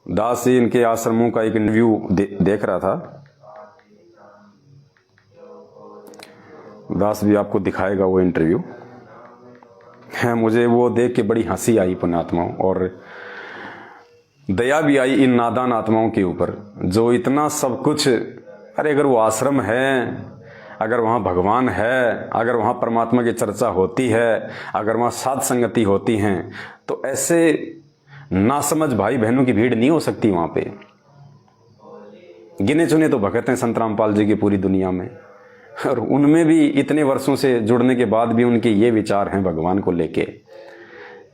दास जी इनके आश्रमों का एक इंटरव्यू देख रहा था। दास भी आपको दिखाएगा वो इंटरव्यू है। मुझे वो देख के बड़ी हंसी आई पुण्यात्माओं, और दया भी आई इन नादान आत्माओं के ऊपर जो इतना सब कुछ, अरे अगर वो आश्रम है, अगर वहाँ भगवान है, अगर वहाँ परमात्मा की चर्चा होती है, अगर वहाँ साध संगति होती हैं, तो ऐसे नासमझ भाई बहनों की भीड़ नहीं हो सकती वहाँ पे। गिने चुने तो भगत हैं संत रामपाल जी की पूरी दुनिया में, और उनमें भी इतने वर्षों से जुड़ने के बाद भी उनके ये विचार हैं भगवान को लेके।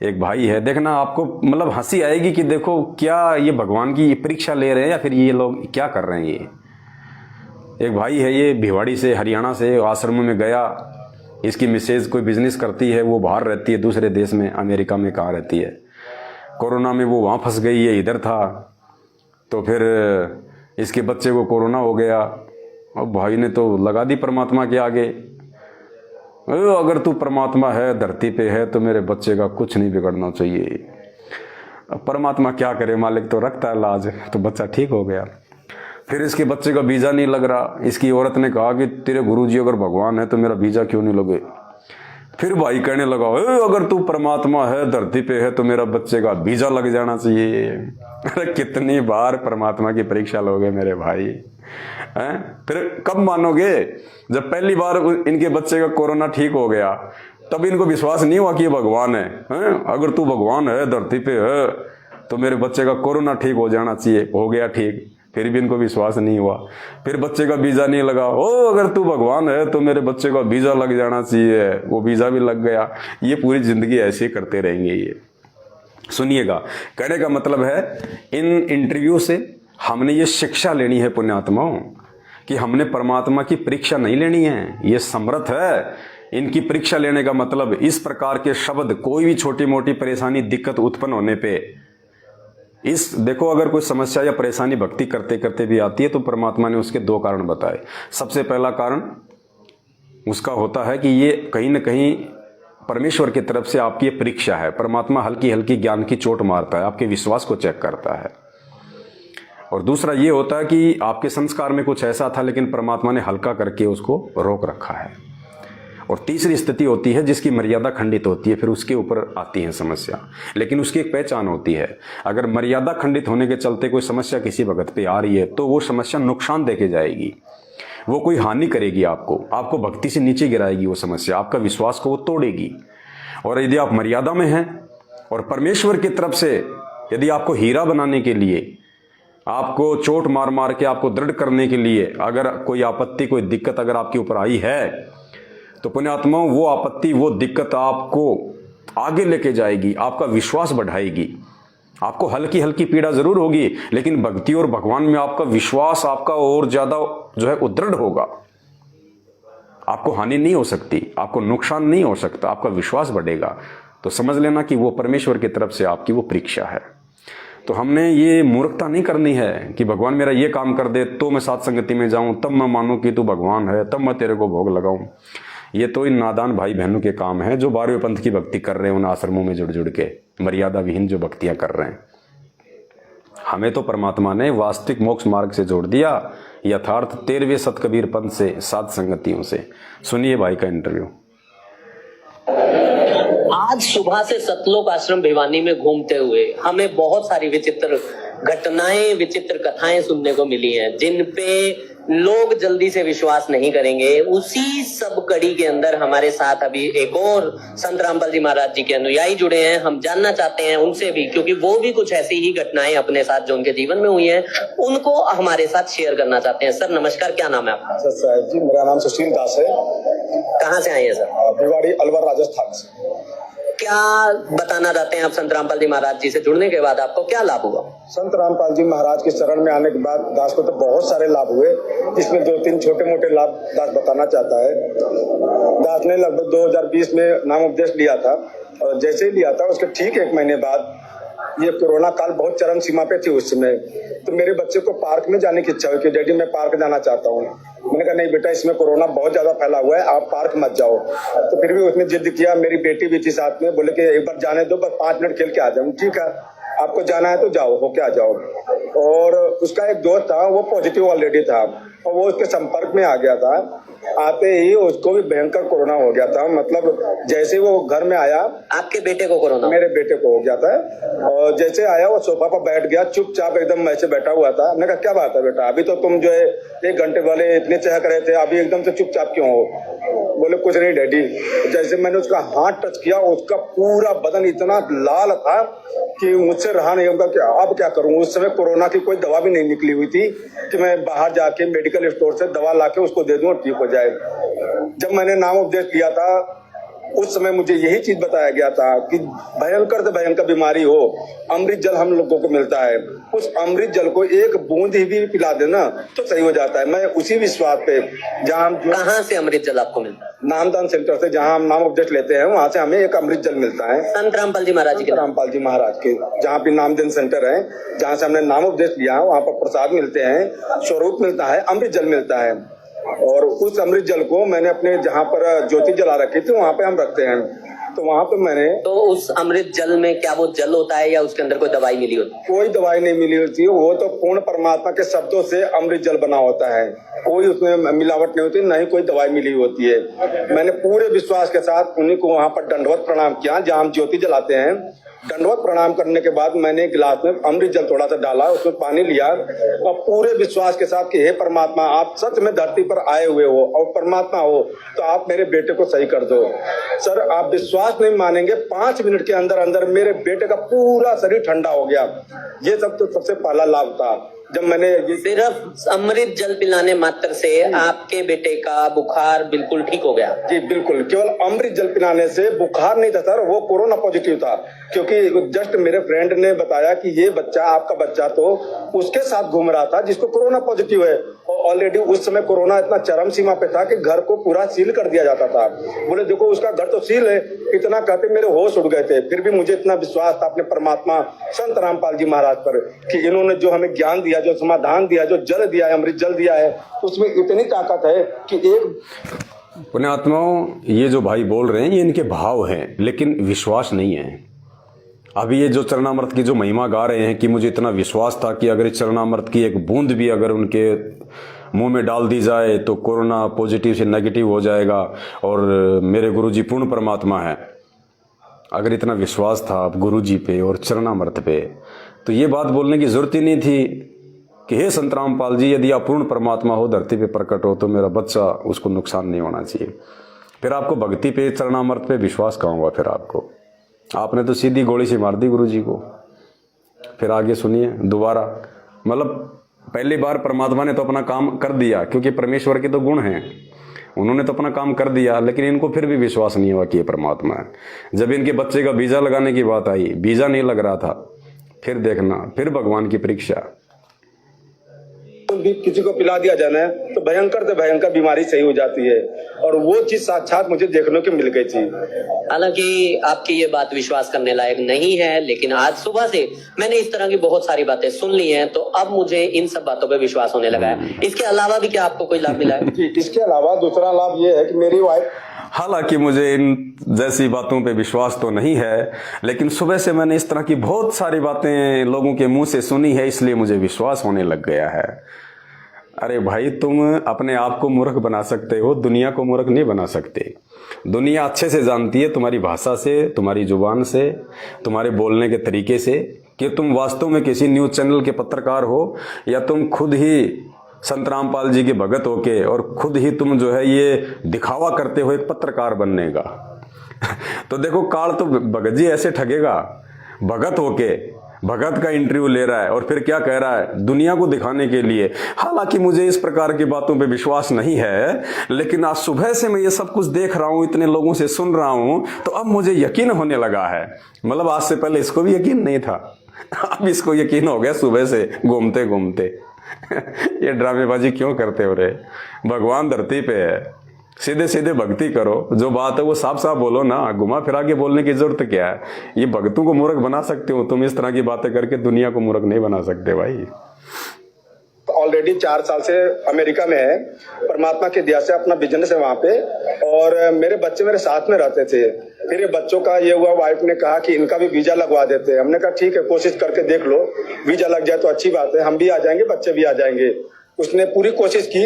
एक भाई है, देखना आपको मतलब हंसी आएगी कि देखो क्या ये भगवान की परीक्षा ले रहे हैं या फिर ये लोग क्या कर रहे हैं। ये एक भाई है, ये भिवाड़ी से, हरियाणा से आश्रम में गया। इसकी मिसेज कोई बिजनेस करती है, वो बाहर रहती है दूसरे देश में, अमेरिका में कहाँ रहती है। कोरोना में वो वहाँ फंस गई, ये इधर था। तो फिर इसके बच्चे को कोरोना हो गया। अब भाई ने तो लगा दी परमात्मा के आगे, अगर तू परमात्मा है, धरती पे है, तो मेरे बच्चे का कुछ नहीं बिगड़ना चाहिए। अब परमात्मा क्या करे, मालिक तो रखता है लाज, तो बच्चा ठीक हो गया। फिर इसके बच्चे का वीज़ा नहीं लग रहा। इसकी औरत ने कहा कि तेरे गुरुजी अगर भगवान है तो मेरा वीज़ा क्यों नहीं लगे। फिर भाई कहने लगा, अगर तू परमात्मा है, धरती पे है, तो मेरा बच्चे का वीज़ा लग जाना चाहिए। अरे कितनी बार परमात्मा की परीक्षा लोगे मेरे भाई हैं? फिर कब मानोगे? जब पहली बार इनके बच्चे का कोरोना ठीक हो गया, तब इनको विश्वास नहीं हुआ कि ये भगवान है, हैं? अगर तू भगवान है, धरती पे है, तो मेरे बच्चे का कोरोना ठीक हो जाना चाहिए। हो गया ठीक, फिर भी इनको विश्वास नहीं हुआ। फिर बच्चे का वीज़ा नहीं लगा, अगर तू भगवान है तो मेरे बच्चे का वीज़ा लग जाना चाहिए। वो वीज़ा भी लग गया। ये पूरी जिंदगी ऐसे ही करते रहेंगे ये। सुनिएगा, कहने का मतलब है इन इंटरव्यू से हमने ये शिक्षा लेनी है पुण्यात्माओं कि हमने परमात्मा की परीक्षा नहीं लेनी है। ये समर्थ है। इनकी परीक्षा लेने का मतलब इस प्रकार के शब्द, कोई भी छोटी मोटी परेशानी दिक्कत उत्पन्न होने पे, इस देखो अगर कोई समस्या या परेशानी भक्ति करते करते भी आती है तो परमात्मा ने उसके दो कारण बताए। सबसे पहला कारण उसका होता है कि ये कहीं ना कहीं परमेश्वर की तरफ से आपकी ये परीक्षा है। परमात्मा हल्की हल्की ज्ञान की चोट मारता है, आपके विश्वास को चेक करता है। और दूसरा ये होता है कि आपके संस्कार में कुछ ऐसा था लेकिन परमात्मा ने हल्का करके उसको रोक रखा है। और तीसरी स्थिति होती है जिसकी मर्यादा खंडित होती है, फिर उसके ऊपर आती है समस्या, लेकिन उसकी एक पहचान होती है। अगर मर्यादा खंडित होने के चलते कोई समस्या किसी भगत पे आ रही है तो वो समस्या नुकसान देके जाएगी, वो कोई हानि करेगी, आपको भक्ति से नीचे गिराएगी वो समस्या, आपका विश्वास को वो तोड़ेगी। और यदि आप मर्यादा में हैं और परमेश्वर की तरफ से यदि आपको हीरा बनाने के लिए, आपको चोट मार मार के आपको दृढ़ करने के लिए अगर कोई आपत्ति, कोई दिक्कत अगर आपके ऊपर आई है, तो पुण्यात्माओं वो आपत्ति, वो दिक्कत आपको आगे लेके जाएगी, आपका विश्वास बढ़ाएगी। आपको हल्की हल्की पीड़ा जरूर होगी, लेकिन भक्ति और भगवान में आपका विश्वास आपका और ज्यादा जो है उदृढ़ होगा। आपको हानि नहीं हो सकती, आपको नुकसान नहीं हो सकता, आपका विश्वास बढ़ेगा। तो समझ लेना कि वो परमेश्वर की तरफ से आपकी वो परीक्षा है। तो हमने ये मूर्खता नहीं करनी है कि भगवान मेरा ये काम कर दे तो मैं साथ संगति में जाऊं, तब मैं मानूं कि तू भगवान है, तब मैं तेरे को भोग लगाऊं। ये तो इन नादान भाई बहनों के काम है जो 12वें पंथ की भक्ति कर रहे हैं, उन आश्रमों में जुड़ जुड़ के मर्यादा विहीन जो भक्तियां कर रहे हैं। हमें तो परमात्मा ने वास्तविक मोक्ष मार्ग से जोड़ दिया, यथार्थ 13वें सतकबीर पंथ से, साध संगतियों से। सुनिए भाई का इंटरव्यू। आज सुबह से सतलोक आश्रम भिवानी में घूमते हुए हमें बहुत सारी विचित्र घटनाएं, विचित्र कथाएं सुनने को मिली हैं, जिन पे लोग जल्दी से विश्वास नहीं करेंगे। उसी सब कड़ी के अंदर हमारे साथ अभी एक और संत रामपाल जी महाराज जी के अनुयायी जुड़े हैं। हम जानना चाहते हैं उनसे भी, क्योंकि वो भी कुछ ऐसी ही घटनाएं अपने साथ जो उनके जीवन में हुई हैं उनको हमारे साथ शेयर करना चाहते हैं। सर नमस्कार, क्या नाम है आपका? सर जी मेरा नाम सुशील दास है। कहाँ से आए हैं सर? भिवाड़ी अलवर राजस्थान से। क्या बताना चाहते हैं आप संत रामपाल जी महाराज जी से जुड़ने के बाद आपको क्या लाभ हुआ? संत रामपाल जी महाराज के शरण में आने के बाद दास को तो बहुत सारे लाभ हुए, जिसमें 2-3 छोटे मोटे लाभ दास बताना चाहता है। दास ने लगभग 2020 में नाम उपदेश लिया था, और जैसे ही लिया था उसके ठीक 1 महीने बाद ये कोरोना काल बहुत चरम सीमा पे थी उस समय। तो मेरे बच्चे को पार्क में जाने की इच्छा हुई कि डैडी मैं पार्क जाना चाहता हूँ। मैंने कहा नहीं बेटा, इसमें कोरोना बहुत ज्यादा फैला हुआ है, आप पार्क मत जाओ। तो फिर भी उसने जिद किया। मेरी बेटी भी थी साथ में, बोले कि एक बार जाने दो, बस 5 मिनट खेल के आ जाऊँ। ठीक है, आपको जाना है तो जाओ, होके आ जाओ। और उसका एक दोस्त था, वो पॉजिटिव ऑलरेडी था और वो उसके संपर्क में आ गया था। आते ही उसको भी भयंकर कोरोना हो गया था। मतलब जैसे वो घर में आया, आपके बेटे को कोरोना? मेरे बेटे को हो गया था। और जैसे आया वो सोफा पर बैठ गया, चुपचाप एकदम ऐसे बैठा हुआ था। हमने कहा क्या बात है बेटा, अभी तो तुम जो है 1 घंटे वाले इतने चहक रहे थे, अभी एकदम से चुपचाप क्यों हो? बोले कुछ नहीं डैडी। जैसे मैंने उसका हाथ टच किया, उसका पूरा बदन इतना लाल था कि मुझसे रहा नहीं होगा कि अब क्या करूं। उस समय कोरोना की कोई दवा भी नहीं निकली हुई थी कि मैं बाहर जाके मेडिकल स्टोर से दवा लाके उसको दे दूं और ठीक हो जाए। जब मैंने नाम उपदेश लिया था, उस समय मुझे यही चीज बताया गया था कि भयंकर से भयंकर बीमारी हो, अमृत जल हम लोगों को मिलता है। उस अमृत जल को एक बूंद ही भी पिला देना तो सही हो जाता है। मैं उसी विश्वास पे, जहाँ हम कहाँ से अमृत जल आपको मिलता है? नामदान सेंटर से, जहाँ हम नाम उपदेश लेते हैं, वहाँ से हमें एक अमृत जल मिलता है। संत रामपाल जी महाराज के? रामपाल जी महाराज के, जहाँ पे नामदान सेंटर है, जहाँ से हमने नाम उपदेश लिया, वहाँ पर प्रसाद मिलते हैं, स्वरूप मिलता है, अमृत जल मिलता है। और उस अमृत जल को मैंने अपने जहाँ पर ज्योति जला रखी थी वहाँ पे हम रखते हैं। तो वहाँ पे मैंने, तो उस अमृत जल में क्या वो जल होता है या उसके अंदर कोई दवाई मिली होती है? कोई दवाई नहीं मिली होती है, वो तो पूर्ण परमात्मा के शब्दों से अमृत जल बना होता है। कोई उसमें मिलावट नहीं होती, न ही कोई दवाई मिली होती है। मैंने पूरे विश्वास के साथ उन्हीं को वहाँ पर दंडवत प्रणाम किया, जहाँ हम ज्योति जलाते हैं। दंडवत प्रणाम करने के बाद मैंने गिलास में अमृत जल थोड़ा सा डाला, उसमें पानी लिया और पूरे विश्वास के साथ कि हे परमात्मा, आप सच में धरती पर आए हुए हो और परमात्मा हो, तो आप मेरे बेटे को सही कर दो। सर आप विश्वास नहीं मानेंगे, 5 मिनट के अंदर अंदर मेरे बेटे का पूरा शरीर ठंडा हो गया। ये सब तो सबसे पहला लाभ था। जब मैंने सिर्फ अमृत जल पिलाने मात्र से आपके बेटे का बुखार बिल्कुल ठीक हो गया? जी बिल्कुल, केवल अमृत जल पिलाने से। बुखार नहीं था सर, वो कोरोना पॉजिटिव था। क्योंकि जस्ट मेरे फ्रेंड ने बताया कि ये बच्चा, आपका बच्चा तो उसके साथ घूम रहा था जिसको कोरोना पॉजिटिव है। और ऑलरेडी उस समय कोरोना इतना चरम सीमा पे था कि घर को पूरा सील कर दिया जाता था। बोले देखो उसका घर तो सील है, इतना कहते मेरे होश उड़ गए थे। फिर भी मुझे इतना विश्वास था अपने परमात्मा संत रामपाल जी महाराज पर कि इन्होंने जो हमें ज्ञान दिया, जो समाधान दिया, जो जल दिया है, अमृत जल दिया है, उसमें इतनी ताकत है कि एक पुण्यात्माओं, ये जो भाई बोल रहे हैं ये इनके भाव हैं, लेकिन विश्वास नहीं है। अभी ये जो चरणामृत की जो महिमा गा रहे हैं कि मुझे इतना विश्वास था कि अगर इस चरणामृत की एक बूंद भी अगर उनके मुंह में डाल दी जाए तो कोरोना पॉजिटिव से नेगेटिव हो जाएगा और मेरे गुरुजी पूर्ण परमात्मा है। अगर इतना विश्वास था आप गुरुजी पे और चरणामृत पे, तो ये बात बोलने की जरूरत ही नहीं थी कि हे संत रामपाल जी, यदि आप पूर्ण परमात्मा हो, धरती पे प्रकट हो, तो मेरा बच्चा, उसको नुकसान नहीं होना चाहिए। फिर आपको भक्ति पे, चरणामृत पे विश्वास कहाँ हुआ? फिर आपने तो सीधी गोली से मार दी गुरुजी को। फिर आगे सुनिए दोबारा। मतलब पहली बार परमात्मा ने तो अपना काम कर दिया, क्योंकि परमेश्वर के तो गुण हैं, उन्होंने तो अपना काम कर दिया, लेकिन इनको फिर भी विश्वास नहीं हुआ कि ये परमात्मा है। जब इनके बच्चे का वीजा लगाने की बात आई, वीजा नहीं लग रहा था, फिर देखना, फिर भगवान की परीक्षा। भी किसी को पिला दिया जाना है तो भयंकर से भयंकर बीमारी सही हो जाती है। और वो चीज साक्षात मुझे देखने को मिल गई थी। हालांकि आपकी ये बात विश्वास करने लायक नहीं है, लेकिन आज सुबह से मैंने इस तरह की बहुत सारी बातें सुन ली हैं, तो अब मुझे इन सब बातों पे विश्वास होने लगा है। इसके अलावा भी क्या आपको कोई लाभ मिला है? जी, इसके अलावा दूसरा लाभ ये है कि मेरी वाइफ, हालांकि मुझे इन जैसी बातों पे विश्वास तो नहीं है, लेकिन सुबह से मैंने इस तरह की बहुत सारी बातें लोगों के मुंह से सुनी है, इसलिए मुझे विश्वास होने लग गया है। अरे भाई, तुम अपने आप को मूर्ख बना सकते हो, दुनिया को मूर्ख नहीं बना सकते। दुनिया अच्छे से जानती है तुम्हारी भाषा से, तुम्हारी जुबान से, तुम्हारे बोलने के तरीके से, कि तुम वास्तव में किसी न्यूज़ चैनल के पत्रकार हो या तुम खुद ही संत रामपाल जी के भगत होके और खुद ही तुम जो है ये दिखावा करते हो एक पत्रकार बनने का। तो देखो, काल तो भगत जी ऐसे ठगेगा, भगत होके भगत का इंटरव्यू ले रहा है और फिर क्या कह रहा है, दुनिया को दिखाने के लिए। हालांकि मुझे इस प्रकार की बातों पे विश्वास नहीं है, लेकिन आज सुबह से मैं ये सब कुछ देख रहा हूँ, इतने लोगों से सुन रहा हूँ, तो अब मुझे यकीन होने लगा है। मतलब आज से पहले इसको भी यकीन नहीं था, अब इसको यकीन हो गया सुबह से घूमते घूमते। ये ड्रामेबाजी क्यों करते हो रे? भगवान धरती पे है, सीधे सीधे भक्ति करो, जो बात है वो साफ साफ बोलो ना, घुमा फिरा के बोलने की जरूरत क्या है? ये भक्तों को मूर्ख बना सकते हो तुम, इस तरह की बातें करके दुनिया को मूर्ख नहीं बना सकते भाई। ऑलरेडी 4 साल से अमेरिका में है, परमात्मा की दया से अपना बिजनेस है वहाँ पे, और मेरे बच्चे मेरे साथ में रहते थे। फिर ये बच्चों का ये हुआ, वाइफ ने कहा कि इनका भी वीजा लगवा देते हैं। हमने कहा ठीक है, कोशिश करके देख लो, वीजा लग जाए तो अच्छी बात है, हम भी आ जाएंगे, बच्चे भी आ जाएंगे। उसने पूरी कोशिश की,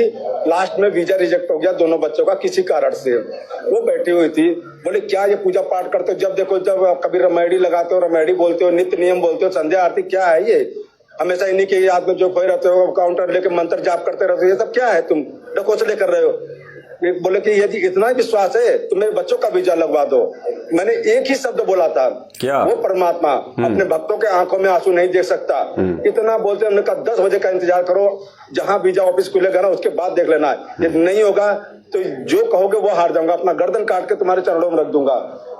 लास्ट में वीजा रिजेक्ट हो गया दोनों बच्चों का किसी कारण से। वो बैठी हुई थी, बोले क्या ये पूजा पाठ करते हो, जब देखो जब कभी रमेडी लगाते हो, रमेडी बोलते हो, नित्य नियम बोलते हो, संध्या आरती, क्या है ये? हमेशा इन्हीं के याद में जो खोए रहते हो, काउंटर लेके मंत्र जाप करते रहते हो, ये सब क्या है? तुम डकोसले कर रहे हो। बोले कि यदि इतना ही विश्वास है तो मेरे बच्चों का वीजा लगवा दो। मैंने एक ही शब्द बोला था, क्या? वो परमात्मा अपने भक्तों के आंखों में आंसू नहीं देख सकता। इतना बोलते हमने कहा 10 बजे का इंतजार करो, जहां वीजा ऑफिस खुलेगा ना उसके बाद देख लेना है। यदि नहीं होगा तो जो कहोगे वो हार जाऊंगा, अपना गर्दन काट के तुम्हारे चरणों में रख दूंगा।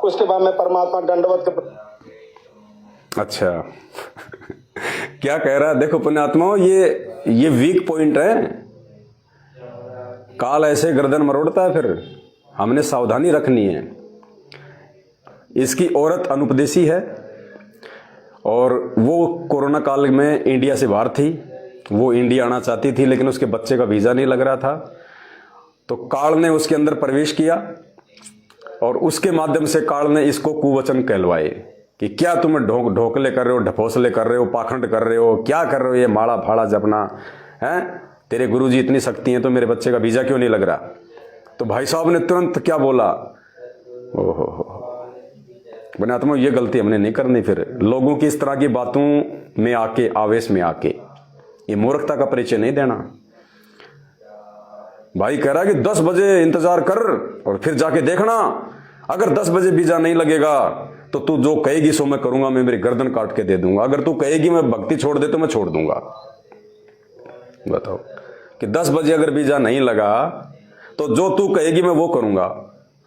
उसके बाद मैं परमात्मा दंडवत। अच्छा क्या कह रहा है? देखो पुण्यात्माओं, ये वीक पॉइंट है। काल ऐसे गर्दन मरोड़ता है, फिर हमने सावधानी रखनी है। इसकी औरत अनुपदेशी है और वो कोरोना काल में इंडिया से बाहर थी। वो इंडिया आना चाहती थी लेकिन उसके बच्चे का वीज़ा नहीं लग रहा था, तो काल ने उसके अंदर प्रवेश किया और उसके माध्यम से काल ने इसको कुवचन कहलवाए कि क्या तुम ढोकले कर रहे हो, ढपोसले कर रहे हो, पाखंड कर रहे हो, क्या कर रहे हो, ये माड़ा फाड़ा जपना है? तेरे गुरुजी इतनी शक्ति है तो मेरे बच्चे का वीजा क्यों नहीं लग रहा? तो भाई साहब ने तुरंत क्या बोला, ओहो पुण्यात्मा, ये गलती हमने नहीं करनी। फिर लोगों की इस तरह की बातों में आके, आवेश में आके, ये मूर्खता का परिचय नहीं देना। भाई कह रहा है कि 10 बजे इंतजार कर और फिर जाके देखना, अगर 10 बजे वीजा नहीं लगेगा तो तू जो कहेगी सो मैं करूंगा, मैं मेरी गर्दन काट के दे दूंगा। अगर तू कहेगी मैं भक्ति छोड़ दे तो मैं छोड़ दूंगा। बताओ कि 10 बजे अगर वीजा नहीं लगा तो जो तू कहेगी मैं वो करूंगा।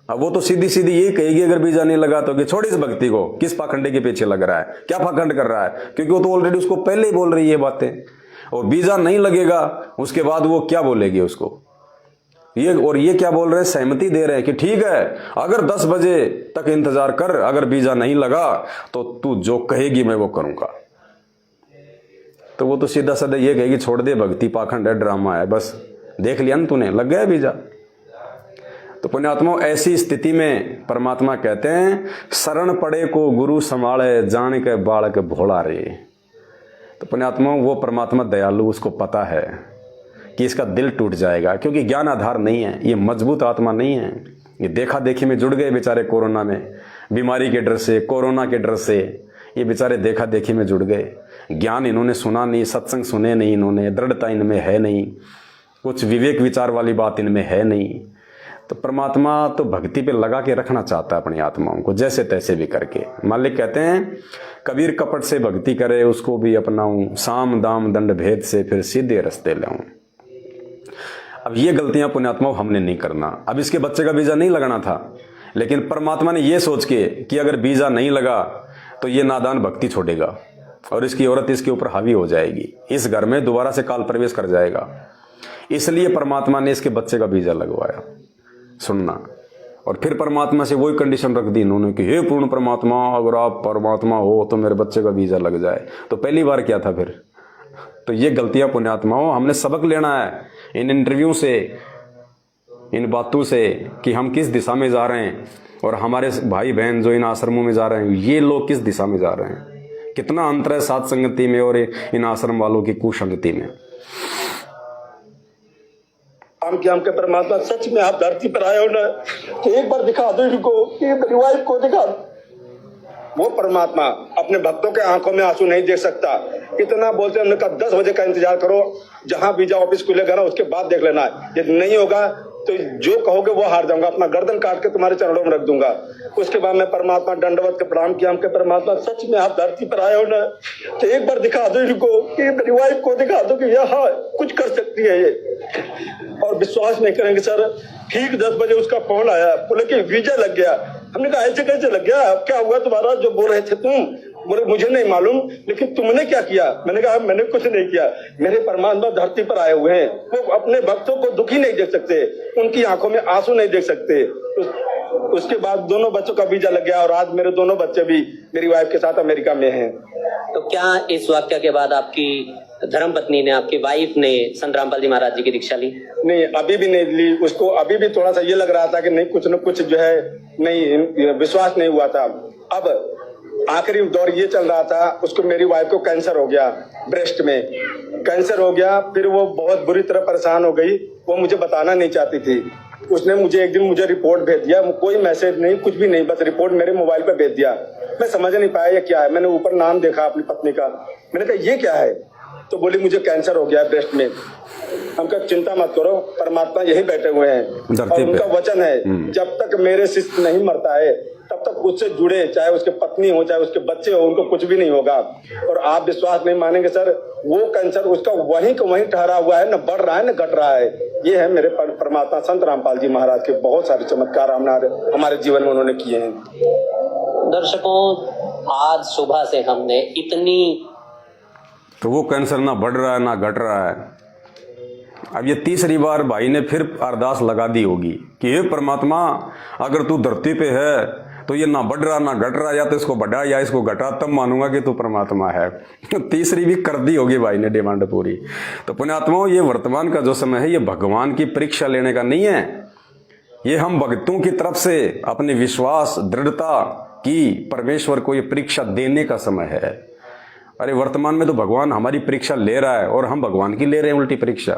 अब वो तो सीधी सीधी यही कहेगी अगर वीजा नहीं लगा तो कि छोड़ इस भक्ति को, किस पाखंडे के पीछे लग रहा है, क्या पाखंड कर रहा है, क्योंकि वो तो ऑलरेडी उसको पहले ही बोल रही है बातें। और वीजा नहीं लगेगा उसके बाद वो क्या बोलेगी उसको, ये क्या बोल रहे हैं, सहमति दे रहे हैं कि ठीक है अगर 10 बजे तक इंतजार कर, अगर वीजा नहीं लगा तो तू जो कहेगी मैं वो करूंगा। तो वो तो सीधा साधा ये कहेगी छोड़ दे, भक्ति पाखंड है, ड्रामा है, बस देख लिया ना तूने, लग गया वीजा। तो पुण्यात्माओं, ऐसी स्थिति में परमात्मा कहते हैं शरण पड़े को गुरु संभाले, जान के बालक भोला रे। तो पुण्यात्माओं, वो परमात्मा दयालु, उसको पता है कि इसका दिल टूट जाएगा, क्योंकि ज्ञान आधार नहीं है, ये मजबूत आत्मा नहीं है। ये देखा देखी में जुड़ गए बेचारे, कोरोना में, बीमारी के डर से, कोरोना के डर से ये बेचारे देखा देखी में जुड़ गए। ज्ञान इन्होंने सुना नहीं, सत्संग सुने नहीं इन्होंने, दृढ़ता इनमें है नहीं, कुछ विवेक विचार वाली बात इनमें है नहीं। तो परमात्मा तो भक्ति पे लगा के रखना चाहता है अपनी आत्माओं को, जैसे तैसे भी करके। मालिक कहते हैं कबीर कपट से भक्ति करे, उसको भी अपनाऊं, साम दाम दंड भेद से फिर सीधे रास्ते लाऊं। अब ये गलतियां पुण्यात्माओं हमने नहीं करना। अब इसके बच्चे का वीजा नहीं लगाना था, लेकिन परमात्मा ने ये सोच के कि अगर वीजा नहीं लगा तो ये नादान भक्ति छोड़ेगा और इसकी औरत इसके ऊपर हावी हो जाएगी, इस घर में दोबारा से काल प्रवेश कर जाएगा। इसलिए परमात्मा ने इसके बच्चे का वीजा लगवाया। सुनना, और फिर परमात्मा से वही कंडीशन रख दी इन्होंने कि हे पूर्ण परमात्मा, अगर आप परमात्मा हो तो मेरे बच्चे का वीजा लग जाए। तो पहली बार क्या था फिर? तो ये गलतियां पुण्यात्माओं हमने सबक लेना है इन इंटरव्यू से, इन बातों से कि हम किस दिशा में जा रहे हैं और हमारे भाई बहन जो इन आश्रमों में जा रहे हैं ये लोग किस दिशा में जा रहे हैं। कितना अंतर है साथ संगति में और इन आश्रम वालों की कुसंगति में। हम के परमात्मा, सच में आप धरती पर आए हो ना, तो एक बार दिखा दो इनको, ये मेरी वाइफ को दिखा दो। वो परमात्मा अपने भक्तों के आंखों में आंसू नहीं देख सकता। इतना बोलते हमने कहा 10 बजे का इंतजार करो, जहां वीजा ऑफिस खुलेगा ना उसके बाद देख लेना है। यदि नहीं होगा तो जो कहोगे वो हार जाऊंगा, अपना गर्दन काट के तुम्हारे चरणों में रख दूंगा। उसके बाद मैं परमात्मा दंडवत के प्रणाम किया। हमके परमात्मा, सच में आप धरती पर आए हो ना, तो एक बार दिखा दो इनको, कि मेरी वाइफ को दिखा दो कि यह कुछ कर सकती है ये। और विश्वास नहीं करेंगे सर, ठीक 10 बजे उसका फोन आया, बोले कि वीजा लग गया। हमने कहा ऐसे कैसे लग गया, क्या हुआ तुम्हारा, जो बोल रहे थे तुम? बोले मुझे नहीं मालूम, लेकिन तुमने क्या किया? मैंने कहा मैंने कुछ नहीं किया, मेरे परमात्मा धरती पर आए हुए हैं, वो अपने भक्तों को दुखी नहीं देख सकते, उनकी आंखों में आंसू नहीं देख सकते। उसके बाद दोनों बच्चों का वीजा लग गया और आज मेरे दोनों बच्चे भी मेरी वाइफ के साथ अमेरिका में हैं। तो क्या इस वाक्य के बाद आपकी धर्मपत्नी ने, आपकी वाइफ ने संत रामपाल जी महाराज जी की दीक्षा ली? नहीं, अभी भी नहीं ली। उसको अभी भी थोड़ा सा ये लग रहा था कि नहीं, कुछ न कुछ जो है नहीं, विश्वास नहीं हुआ था। अब आखिरी दौर ये चल रहा था, उसको, मेरी वाइफ को कैंसर हो गया, ब्रेस्ट में कैंसर हो गया। फिर वो बहुत बुरी तरह परेशान हो गई, वो मुझे बताना नहीं चाहती थी। उसने मुझे एक दिन मुझे रिपोर्ट भेज दिया, कोई मैसेज नहीं, कुछ भी नहीं, बस रिपोर्ट मेरे मोबाइल पे भेज दिया। मैं समझ नहीं पाया ये क्या है। मैंने ऊपर नाम देखा अपनी पत्नी का, मैंने कहा ये क्या है, तो बोली मुझे कैंसर हो गया ब्रेस्ट में। हम कहा चिंता मत करो, परमात्मा यही बैठे हुए हैं और उनका वचन है, जब तक मेरे शिष्य नहीं मरता है तब तक उससे जुड़े, चाहे उसके पत्नी हो चाहे उसके बच्चे हो, उनको कुछ भी नहीं होगा। और आप विश्वास नहीं मानेंगे सर, वो कैंसर उसका वहीं का वहीं ठहरा हुआ है, न बढ़ रहा है न घट रहा है। ये है मेरे परमात्मा संत रामपाल जी महाराज के बहुत सारे चमत्कार हमारे जीवन में उन्होंने किए हैं। दर्शकों, आज सुबह से हमने इतनी, तो वो कैंसर ना बढ़ रहा है ना घट रहा है। अब ये तीसरी बार भाई ने फिर अरदास लगा दी होगी कि हे परमात्मा, अगर तू धरती पे है तो ये ना बढ़ रहा ना घट रहा, या तो इसको बढ़ा या इसको घटा, तब मानूंगा कि तू परमात्मा है। तीसरी भी कर दी होगी भाई ने डिमांड पूरी। तो पुण्यात्माओं, ये वर्तमान का जो समय है, ये भगवान की परीक्षा लेने का नहीं है। ये हम भक्तों की तरफ से अपने विश्वास, दृढ़ता की परमेश्वर को ये परीक्षा देने का समय है। अरे वर्तमान में तो भगवान हमारी परीक्षा ले रहा है और हम भगवान की ले रहे हैं उल्टी परीक्षा।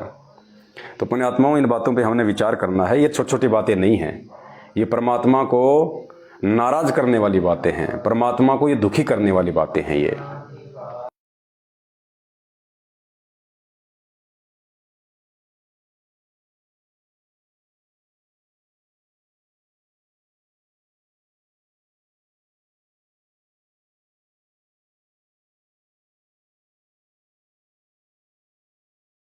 तो पुण्यात्माओं, इन बातों पे हमने विचार करना है। ये छोटी छोटी बातें नहीं हैं, ये परमात्मा को नाराज करने वाली बातें हैं, परमात्मा को ये दुखी करने वाली बातें हैं ये।